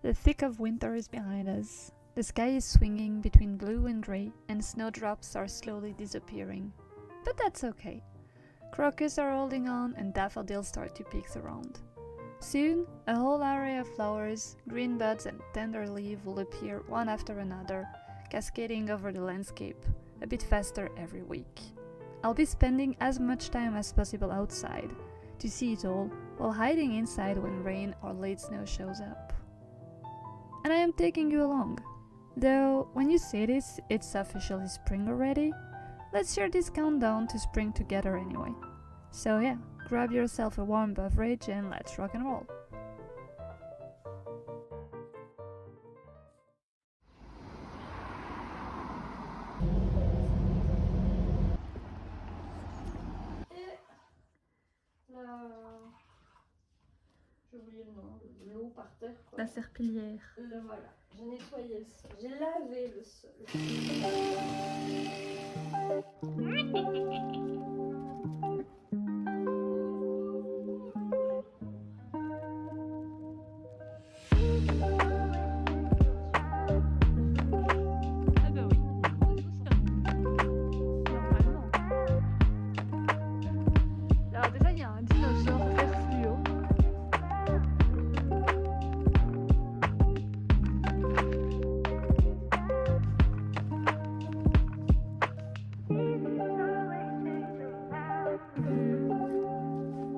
The thick of winter is behind us. The sky is swinging between blue and grey, and snowdrops are slowly disappearing. But that's okay. Crocus are holding on, and daffodils start to peek around. Soon, a whole array of flowers, green buds and tender leaves will appear one after another, cascading over the landscape, a bit faster every week. I'll be spending as much time as possible outside, to see it all, while hiding inside when rain or late snow shows up. And I am taking you along. Though, when you say this, it's officially spring already. Let's share this countdown to spring together anyway. So yeah, grab yourself a warm beverage and let's rock and roll. J'ai oublié le nom, l'eau par terre quoi. La serpillière. Voilà, j'ai nettoyé le sol, j'ai lavé le sol. Ah bah oui, normalement. Alors déjà il y a un dinosaure vert fluo.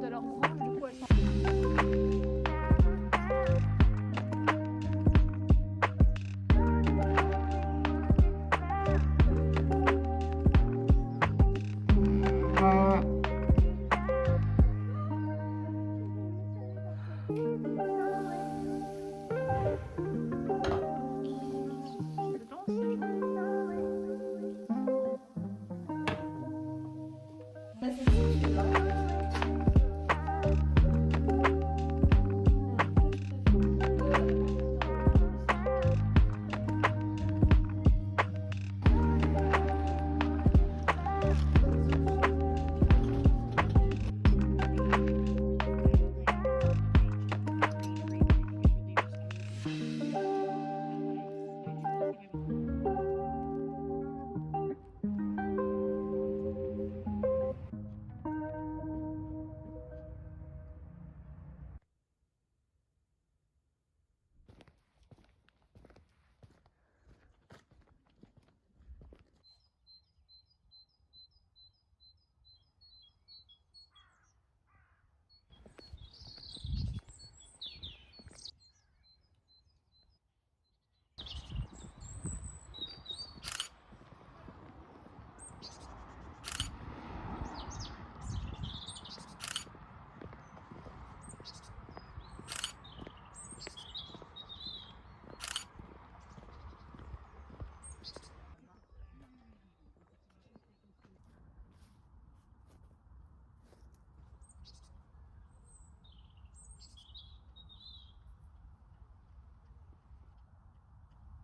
De leur branche du coup elles sont...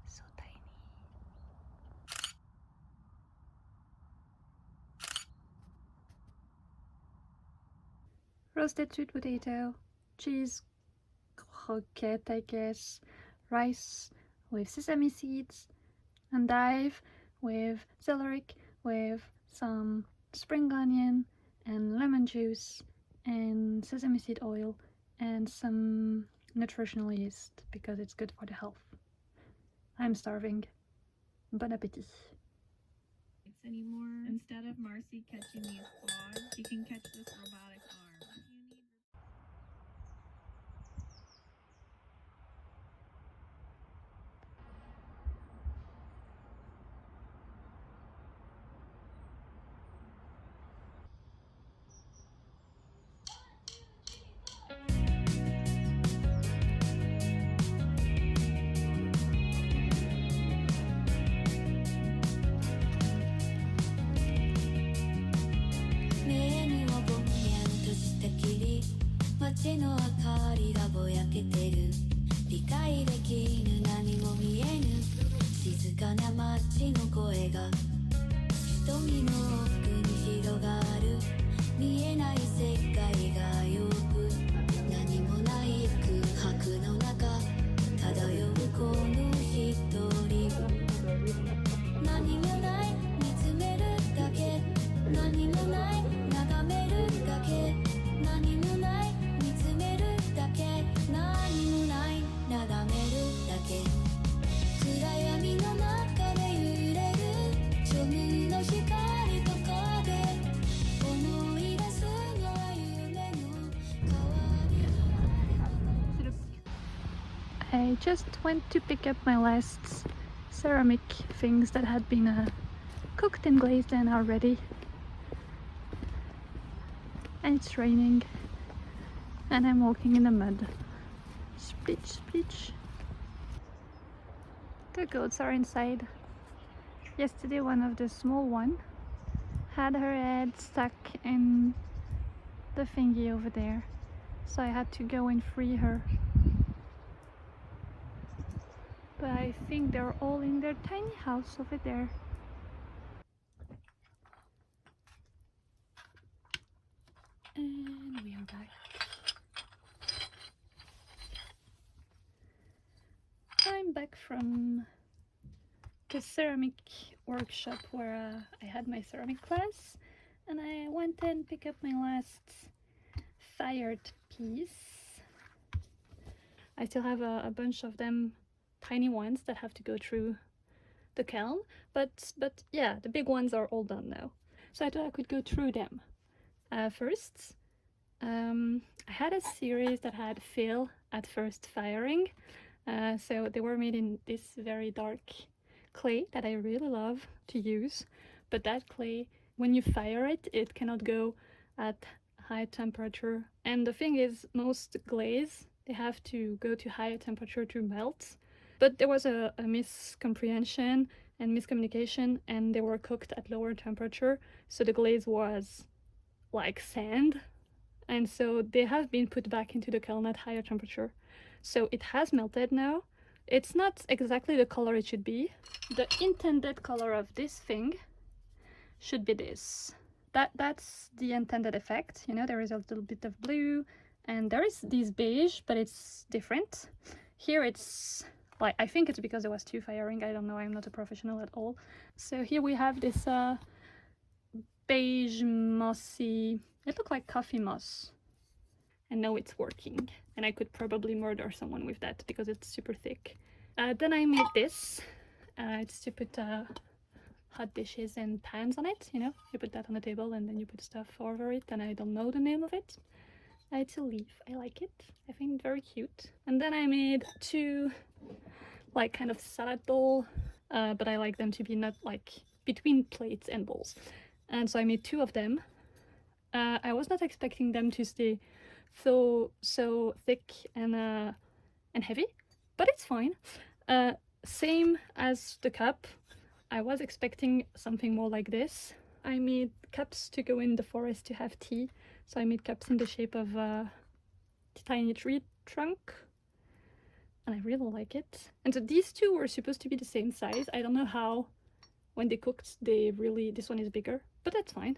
So tiny. Roasted sweet potato, cheese, croquette I guess, rice with sesame seeds, endive with celery, with some spring onion and lemon juice and sesame seed oil and some nutritional yeast because it's good for the health. I'm starving. Bon appetit. Anymore. Instead of Marcy catching these claws, she can catch this robotic arm. If you need目にはぼんや I just went to pick up my last ceramic things that had been cooked and glazed and are ready. And it's raining. And I'm walking in the mud. Splitch, splitch. The goats are inside. Yesterday one of the small one had her head stuck in the thingy over there. So I had to go and free her. But I think they're all in their tiny house over there. And we are back. I'm back from the ceramic workshop where I had my ceramic class, and I went and picked up my last fired piece. I still have a bunch of them, tiny ones that have to go through the kiln, but yeah, the big ones are all done now. So I thought I could go through them. First, I had a series that had failed at first firing, so they were made in this very dark clay that I really love to use, but that clay, when you fire it, it cannot go at high temperature. And the thing is, most glaze, they have to go to higher temperature to melt. But there was a miscomprehension and miscommunication, and they were cooked at lower temperature, so the glaze was like sand, and so they have been put back into the kiln at higher temperature. So it has melted now. It's not exactly the color it should be. The intended color of this thing should be this. That's the intended effect. You know, there is a little bit of blue, and there is this beige, but it's different. Here it's like, I think it's because there was two firing. I don't know, I'm not a professional at all. So here we have this beige mossy, it looked like coffee moss. And now it's working, and I could probably murder someone with that because it's super thick. Then I made this. It's to put hot dishes and pans on it, you know? You put that on the table and then you put stuff over it, and I don't know the name of it. It's a leaf. I like it. I think it's very cute. And then I made two, like, kind of salad bowl, but I like them to be not, like, between plates and bowls. And so I made two of them. I was not expecting them to stay so thick and heavy, but it's fine. Same as the cup, I was expecting something more like this. I made cups to go in the forest to have tea, so I made cups in the shape of a tiny tree trunk, and I really like it. And so these two were supposed to be the same size. I don't know how, when they cooked, this one is bigger, but that's fine.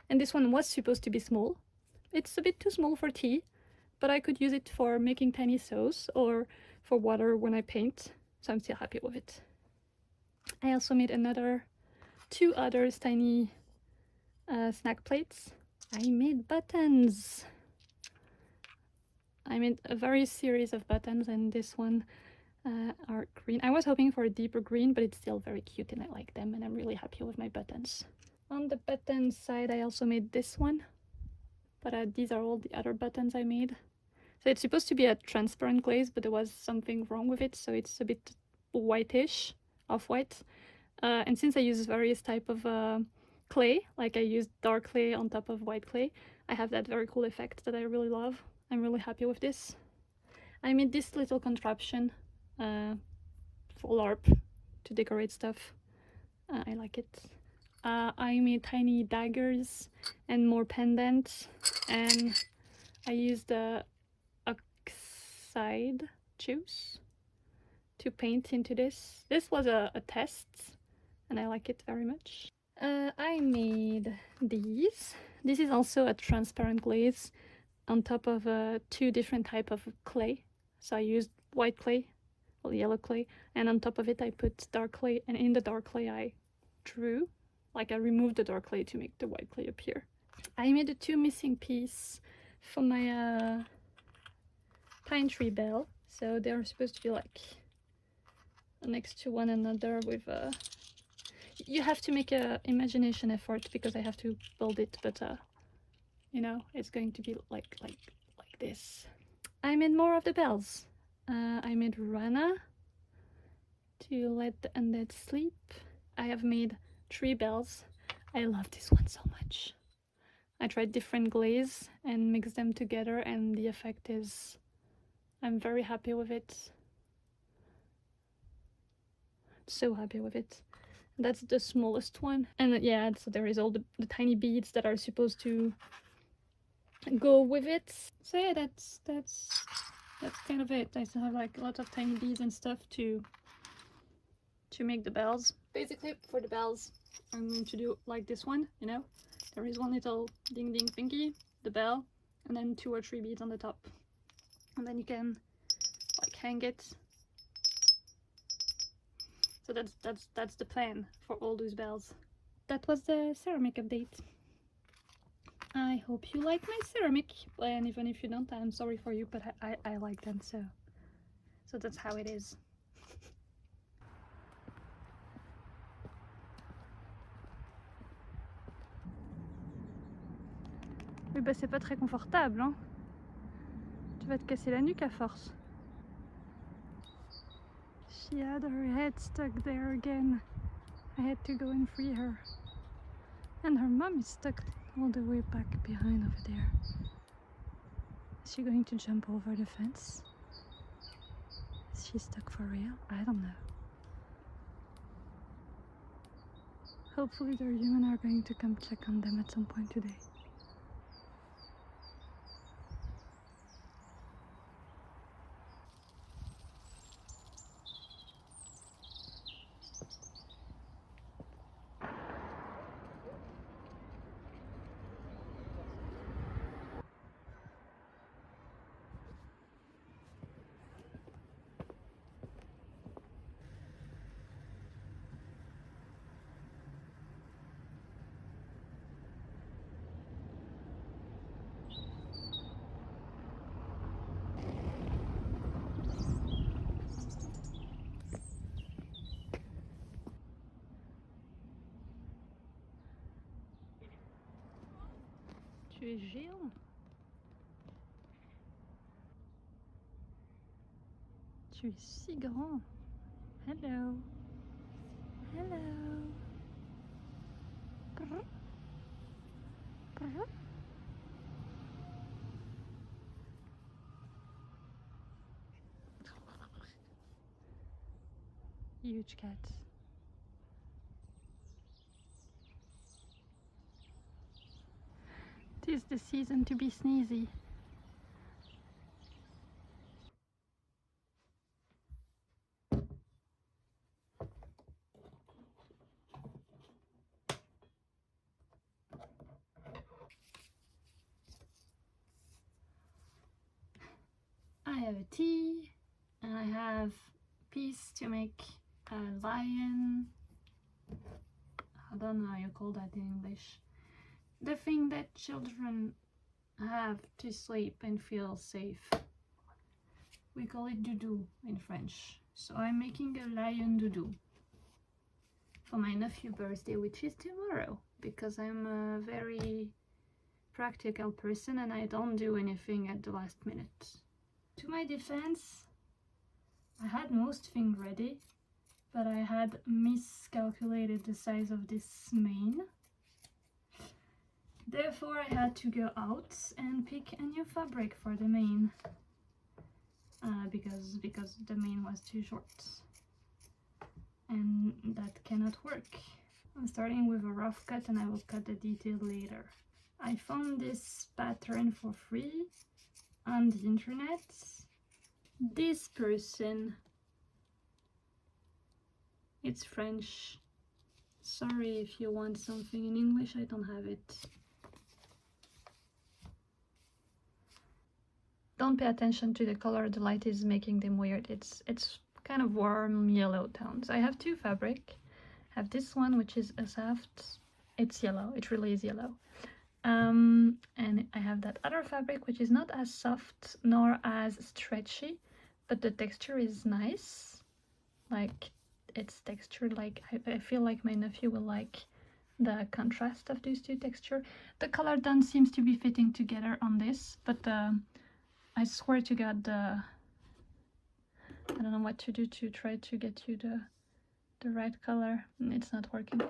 And this one was supposed to be small. It's a bit too small for tea, but I could use it for making tiny sauce or for water when I paint, so I'm still happy with it. I also made two others tiny snack plates. I made buttons. I made a various series of buttons, and this one are green. I was hoping for a deeper green, but it's still very cute and I like them, and I'm really happy with my buttons. On the button side, I also made this one, but these are all the other buttons I made. So it's supposed to be a transparent glaze, but there was something wrong with it, so it's a bit whitish, off-white. And since I use various type of clay, like I used dark clay on top of white clay, I have that very cool effect that I really love. I'm really happy with this. I made this little contraption for LARP to decorate stuff. I like it. I made tiny daggers and more pendants, and I used oxide juice to paint into this. This was a test, and I like it very much. I made these. This is also a transparent glaze on top of two different type of clay. So I used white clay, or yellow clay, and on top of it I put dark clay, and in the dark clay I drew, like I removed the dark clay to make the white clay appear. I made the two missing piece for my pine tree bell, so they're supposed to be like next to one another with you have to make a imagination effort because I have to build it, but you know, it's going to be like this. I made more of the bells. I made Rana to let the undead sleep. I have made 3 bells. I love this one so much. I tried different glaze and mixed them together, and the effect is, I'm very happy with it. So happy with it. That's the smallest one. And yeah, so there is all the tiny beads that are supposed to go with it. So yeah, that's kind of it. I still have like a lot of tiny beads and stuff to make the bells. Basically, for the bells, I'm going to do like this one, you know? There is one little ding ding thingy, the bell, and then 2 or 3 beads on the top. And then you can like hang it. So that's the plan for all those bells. That was the ceramic update. I hope you like my ceramic, and even if you don't, I'm sorry for you, but I like them, so that's how it is. Oui, bah c'est pas très confortable, hein. Tu vas te casser la nuque à force. She had her head stuck there again. I had to go and free her. And her mom is stuck all the way back behind over there. Is she going to jump over the fence? Is she stuck for real? I don't know. Hopefully their human are going to come check on them at some point today. Tu es géant. Tu es si grand. Hello. Hello. Brr. Brr. Huge cat. 'Tis the season to be sneezy. I have a tea, and I have a piece to make a lion. I don't know how you call that in English. The thing that children have to sleep and feel safe. We call it doudou in French. So I'm making a lion doudou for my nephew's birthday, which is tomorrow, because I'm a very practical person and I don't do anything at the last minute. To my defense, I had most things ready, but I had miscalculated the size of this mane. Therefore, I had to go out and pick a new fabric for the mane, because the mane was too short, and that cannot work. I'm starting with a rough cut, and I will cut the detail later. I found this pattern for free on the internet. This person, it's French. Sorry if you want something in English, I don't have it. Don't pay attention to the color, the light is making them weird. It's kind of warm yellow tones. I have 2 fabric. I have this one, which is a soft, it's yellow, it really is yellow. And I have that other fabric, which is not as soft nor as stretchy, but the texture is nice. Like, it's textured, like, I feel like my nephew will like the contrast of those 2 texture. The color done seems to be fitting together on this, but I swear to God, I don't know what to do to try to get you the right color. It's not working.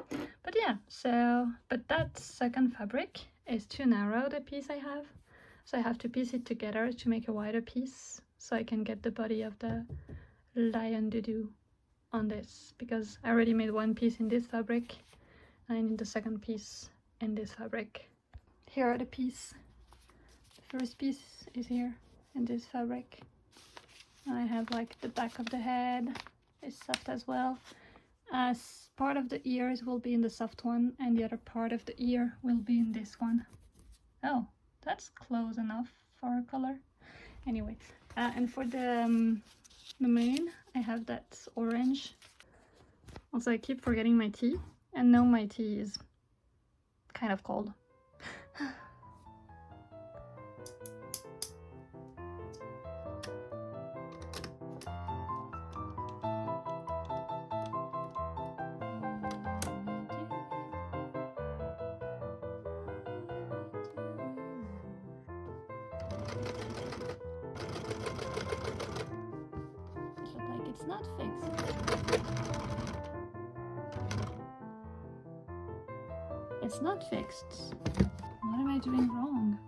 But yeah, so, but that second fabric is too narrow, the piece I have. So I have to piece it together to make a wider piece so I can get the body of the lion doo-doo on this, because I already made one piece in this fabric and I need the second piece in this fabric. Here are the pieces. The first piece is here in this fabric. And I have like the back of the head is soft as well. As part of the ears will be in the soft one and the other part of the ear will be in this one. Oh, that's close enough for a color. Anyway, and for the mane, I have that orange. Also, I keep forgetting my tea, and now my tea is kind of cold. It's not fixed. It's not fixed. What am I doing wrong?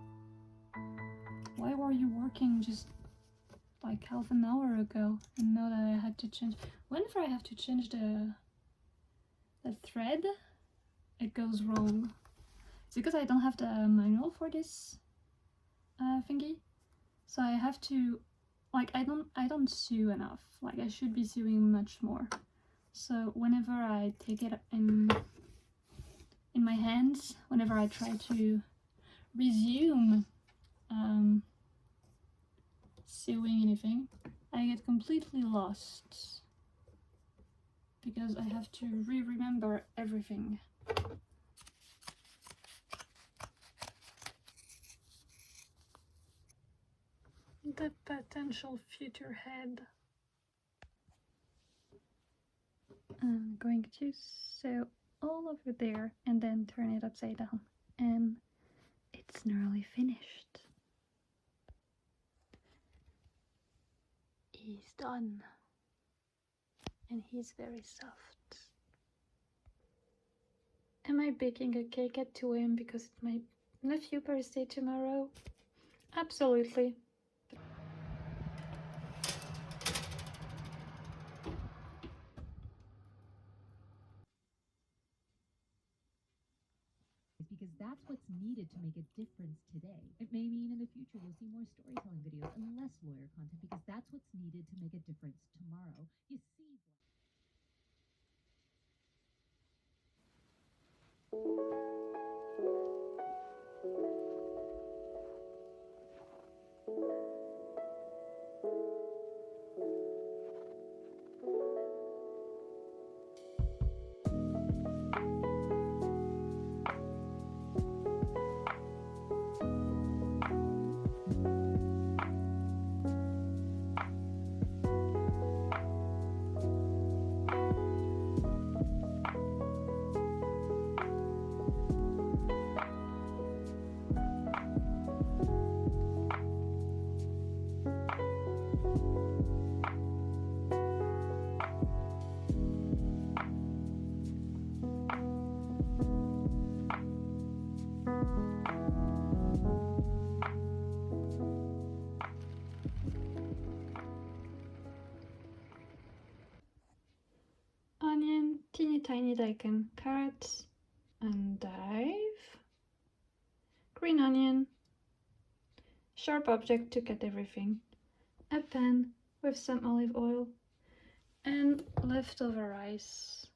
Why were you working just like half an hour ago and now that I had to change? Whenever I have to change the thread, it goes wrong. It's because I don't have the manual for this thingy. So I have to, like, I don't sew enough. Like, I should be sewing much more. So whenever I take it in my hands, whenever I try to resume sewing anything, I get completely lost because I have to remember everything. The potential future head. I'm going to sew all over there and then turn it upside down, and it's nearly finished. He's done, and he's very soft. Am I baking a cake at 2 AM because it's my nephew's birthday tomorrow? Absolutely. Because that's what's needed to make a difference today. It may mean in the future you'll see more storytelling videos and less lawyer content, because that's what's needed to make a difference tomorrow. You see. Onion, teeny tiny daikon, carrot, endive, green onion, sharp object to cut everything, a pan with some olive oil, and leftover rice.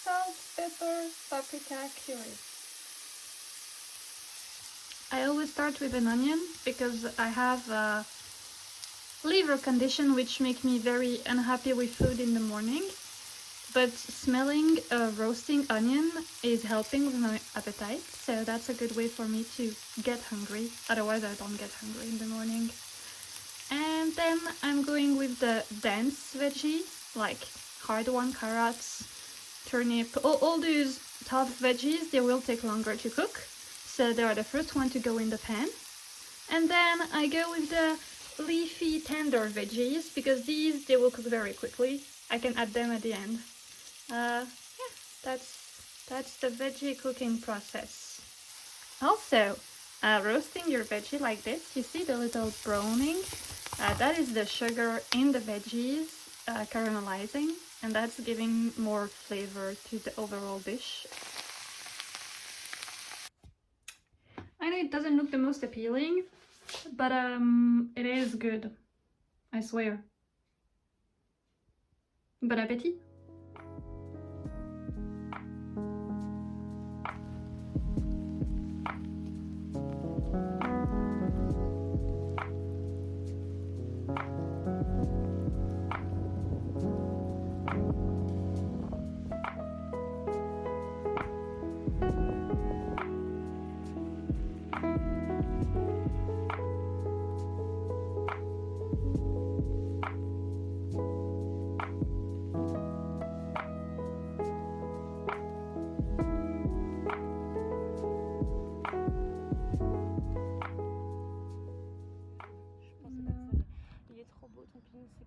Salt, pepper, paprika, curry. I always start with an onion because I have a liver condition which makes me very unhappy with food in the morning. But smelling a roasting onion is helping with my appetite, so that's a good way for me to get hungry. Otherwise I don't get hungry in the morning. And then I'm going with the dense veggie, like hard one, carrots, turnip, all these tough veggies, they will take longer to cook. so they are the first one to go in the pan. And then I go with the leafy tender veggies because these they will cook very quickly. I can add them at the end. Yeah, that's the veggie cooking process. Also, roasting your veggie like this, you see the little browning? That is the sugar in the veggies caramelizing, and that's giving more flavor to the overall dish. I know it doesn't look the most appealing, but it is good, I swear. Bon appétit!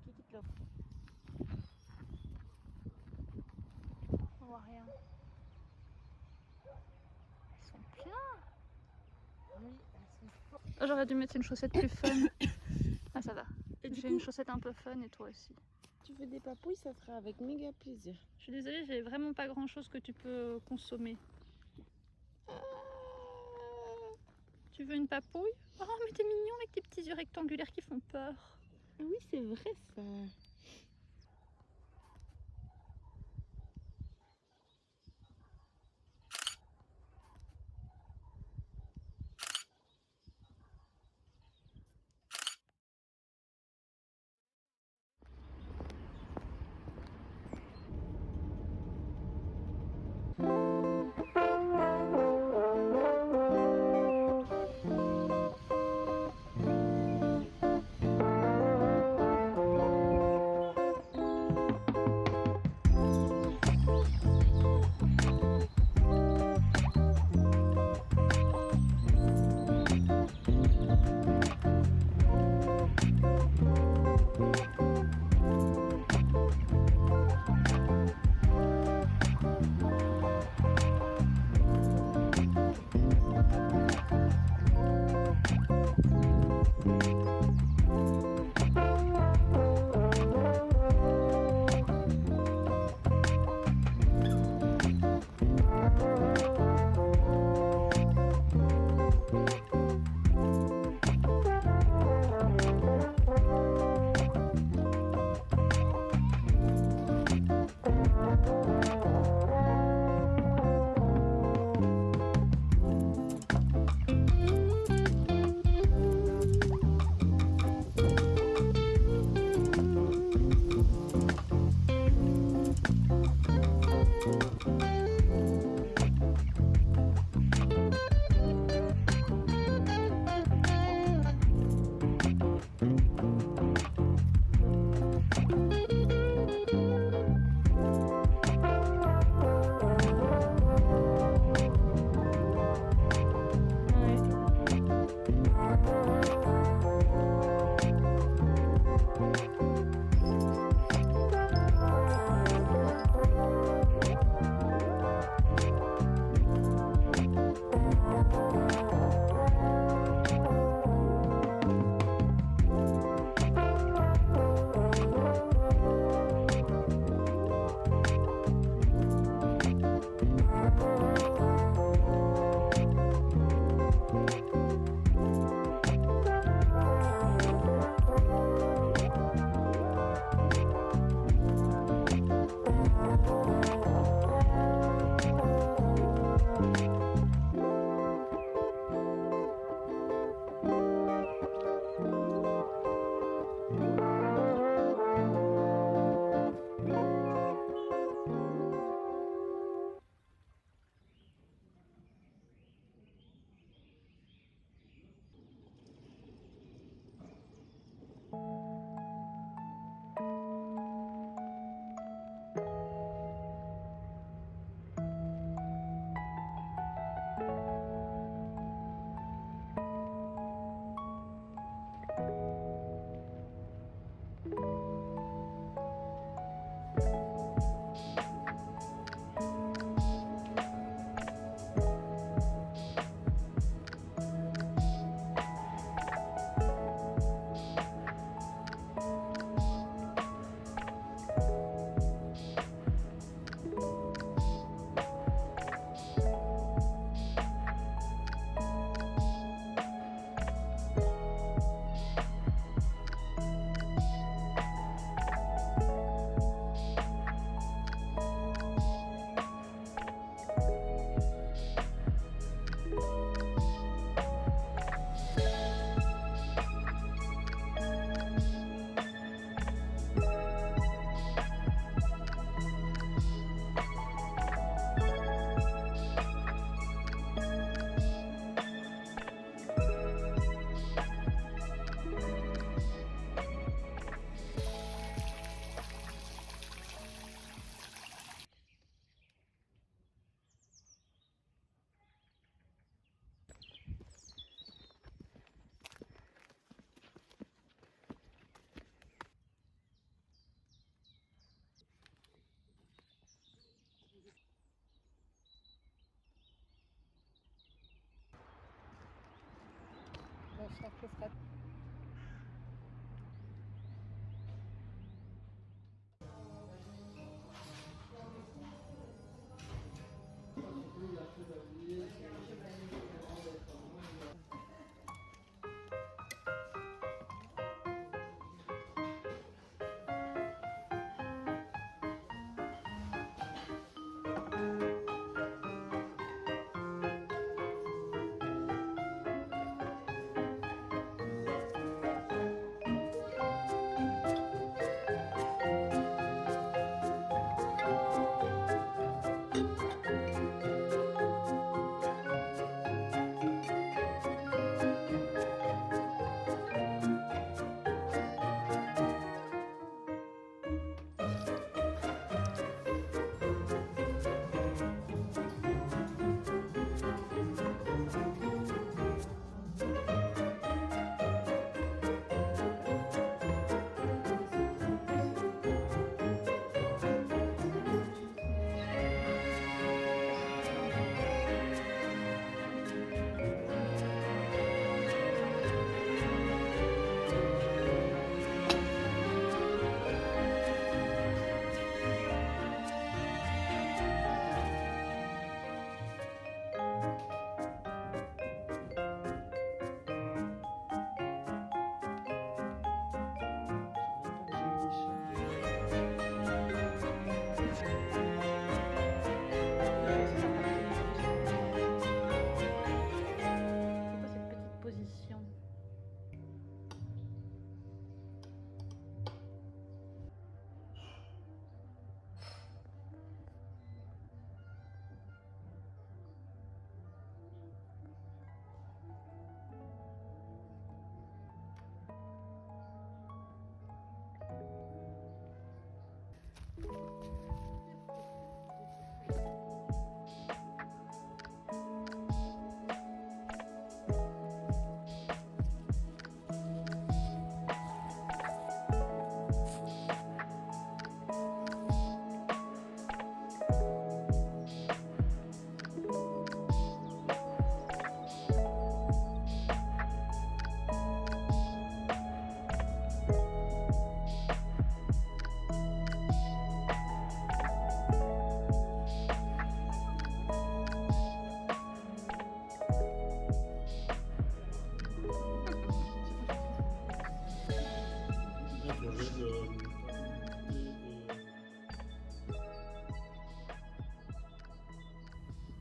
C'est qui te l'offre? On voit rien. Elles sont bien. Oui, elles sont fortes. Oh, j'aurais dû mettre une chaussette plus fun. Ah ça va. Et J'ai une chaussette un peu fun et toi aussi. tu veux des papouilles, ça sera avec méga plaisir. Je suis désolée, j'ai vraiment pas grand chose que tu peux consommer. Tu veux une papouille? Oh mais t'es mignon avec tes petits yeux rectangulaires qui font peur. Oui, c'est vrai ça. recherche ce sera.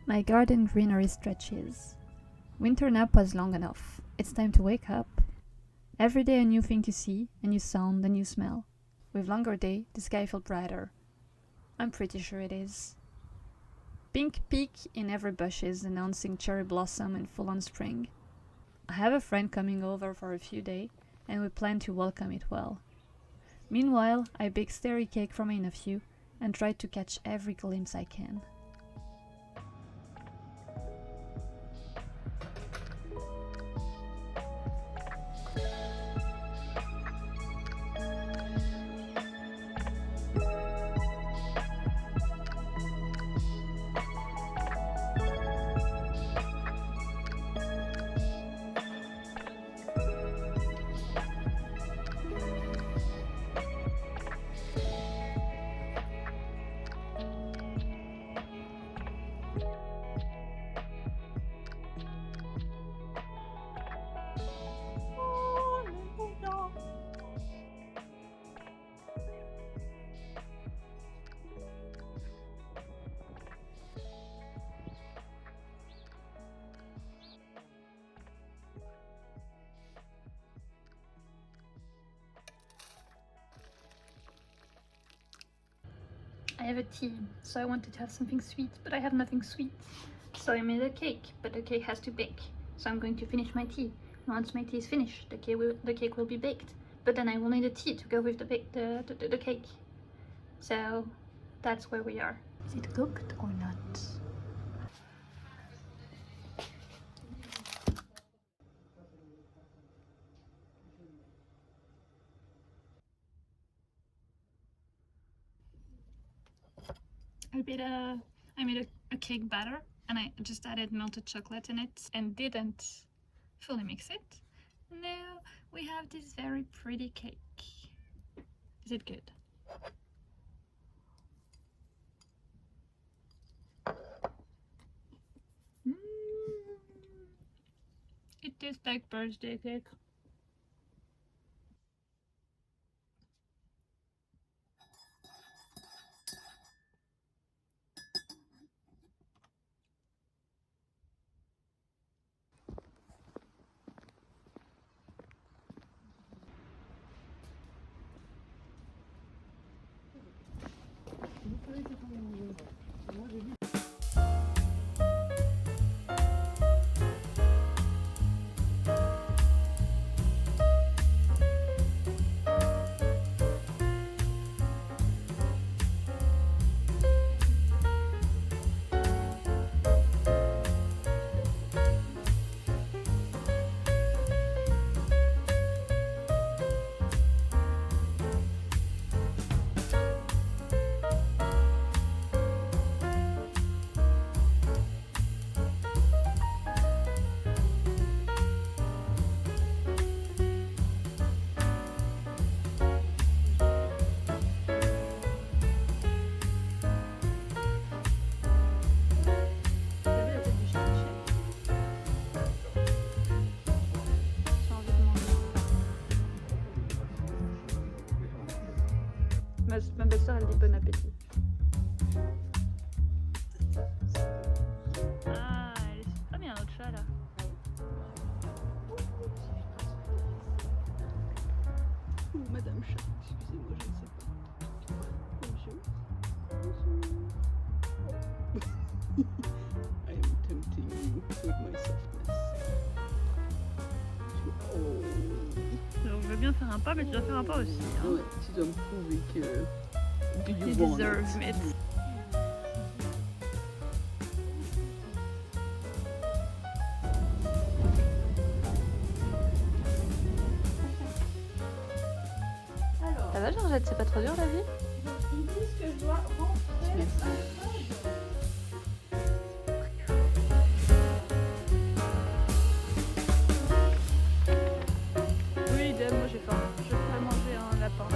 My garden greenery stretches. Winter nap was long enough. It's time to wake up. Every day a new thing to see, a new sound, a new smell. With longer day, the sky felt brighter. I'm pretty sure it is. Pink peak in every bushes announcing cherry blossom and full-on spring. I have a friend coming over for a few days, and we plan to welcome it well. Meanwhile, I bake starry cake for my nephew and try to catch every glimpse I can. I have a tea, so I wanted to have something sweet, but I have nothing sweet. So I made a cake, but the cake has to bake. So I'm going to finish my tea. Once my tea is finished, the cake will be baked. But then I will need a tea to go with the cake. So that's where we are. Is it cooked or not? I made a cake batter, and I just added melted chocolate in it and didn't fully mix it. Now we have this very pretty cake. Is it good? It tastes like birthday cake. Ma belle-sœur, elle dit bon appétit. Ah, elle est super bien, l'autre chat, là. Madame Chat, excusez-moi, je ne sais pas. Bonjour. I am tempting you with my softness. Oh. Donc, je veux bien faire un pas, mais tu dois faire un pas aussi. Hein. Ouais, tu dois me prouver que you You want deserve it. it. Alors, Ça va Georgette, c'est pas trop dur la vie? ils disent que je dois rentrer Merci. un code. Oui, idem, moi j'ai faim. Je ferai manger un lapin.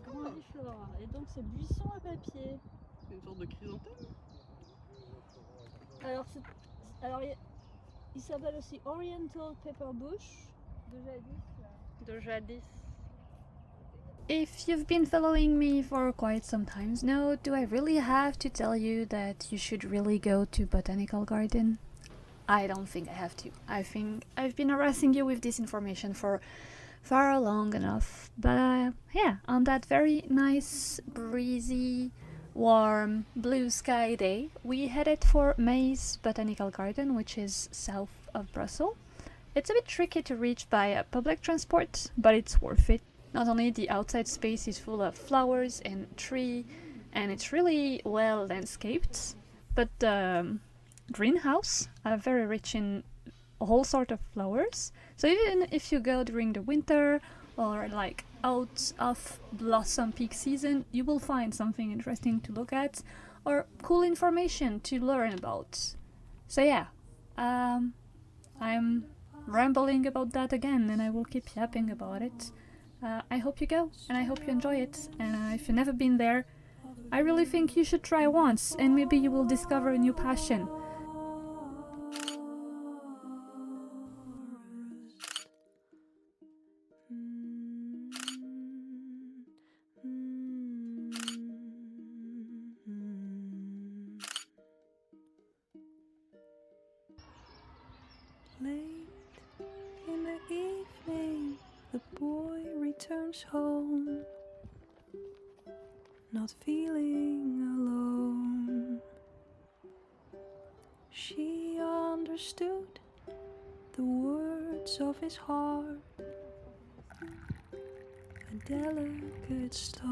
Grandiflore. Et donc c'est buisson à papier. C'est une sorte de chrysanthème. Alors il s'appelle aussi Oriental Pepper Bush. De jadis. De jadis. If you've been following me for quite some times now, do I really have to tell you that you should really go to botanical garden? I don't think I have to. I think I've been harassing you with this information for far long enough. But yeah, on that very nice, breezy, warm, blue sky day, we headed for Maze Botanical Garden, which is south of Brussels. It's a bit tricky to reach by public transport, but it's worth it. Not only the outside space is full of flowers and tree, and it's really well landscaped, but the greenhouse are very rich in all sort of flowers. So even if you go during the winter or like out of blossom peak season, you will find something interesting to look at or cool information to learn about. So yeah, I'm rambling about that again, and I will keep yapping about it. I hope you go, and I hope you enjoy it. And if you've never been there, I really think you should try once, and maybe you will discover a new passion. Late in the evening, the boy returns home, not feeling alone. She understood the words of his heart, a delicate star.